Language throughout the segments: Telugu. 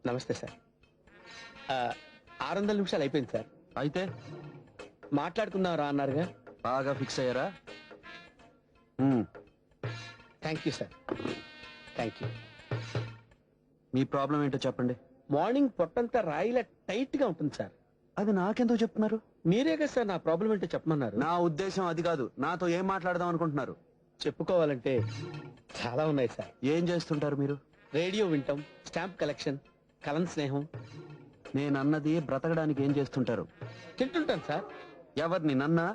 నమస్తే సార్. 600 నిమిషాలు అయిపోయింది సార్. అయితే మాట్లాడుకుందాం రా అన్నారుగా. బాగా ఫిక్స్ అయ్యారా? Thank you sir. Thank you. Me problem ఏంటో చెప్పండి. మార్నింగ్ పొట్టంతా రాయిలా టైట్ గా ఉంటుంది సార్. అది నాకెందుకు చెప్తున్నారు? మీరే కదా సార్ నా ప్రాబ్లం ఏంటో చెప్పమన్నారు. నా ఉద్దేశం అది కాదు. నాతో ఏం మాట్లాడదాం అనుకుంటున్నారు? చెప్పుకోవాలంటే చాలా ఉన్నాయి సార్. ఏం చేస్తుంటారు మీరు? రేడియో వింటాం, స్టాంప్ కలెక్షన్, కలం స్నేహం. నేనన్నది బ్రతకడానికి ఏం చేస్తుంటారు? తింటుంటాను సార్. ఎవరిని? నన్నా?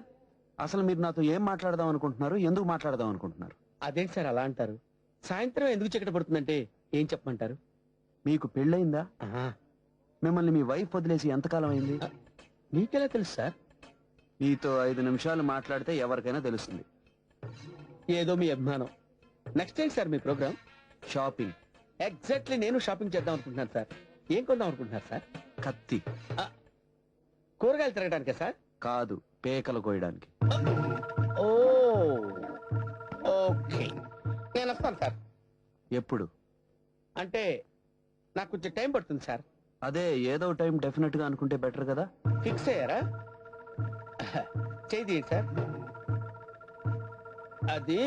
అసలు మీరు నాతో ఏం మాట్లాడదాం అనుకుంటున్నారు? ఎందుకు మాట్లాడదాం అనుకుంటున్నారు? అదేంటి సార్ అలా అంటారు? సాయంత్రం ఎందుకు చీకటి పడుతుందంటే ఏం చెప్పమంటారు? మీకు పెళ్ళయిందా? మిమ్మల్ని మీ వైఫ్ వదిలేసి ఎంతకాలం అయింది? మీకెలా తెలుసు సార్? మీతో 5 నిమిషాలు మాట్లాడితే ఎవరికైనా తెలుస్తుంది. ఏదో మీ అభిమానం. నెక్స్ట్ ఏంటి సార్ మీ ప్రోగ్రామ్? షాపింగ్. ఎగ్జాక్ట్లీ నేను షాపింగ్ చేద్దాం అనుకుంటున్నాను సార్. ఏం కొందాం అనుకుంటున్నారు సార్? కత్తి. కూరగాయలు తిరగడానికా సార్? కాదు, పేకలు కోయడానికి. ఓ ఓకే, నేను వస్తాను సార్. ఎప్పుడు? అంటే నాకు కొంచెం టైం పడుతుంది సార్. అదే ఏదో టైం డెఫినెట్ గా అనుకుంటే బెటర్ కదా. ఫిక్స్ అయ్యారా? చేయి సార్. అది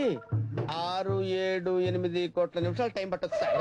6, 7, 8 కోట్ల నిమిషాలు టైం పట్టొచ్చు సార్.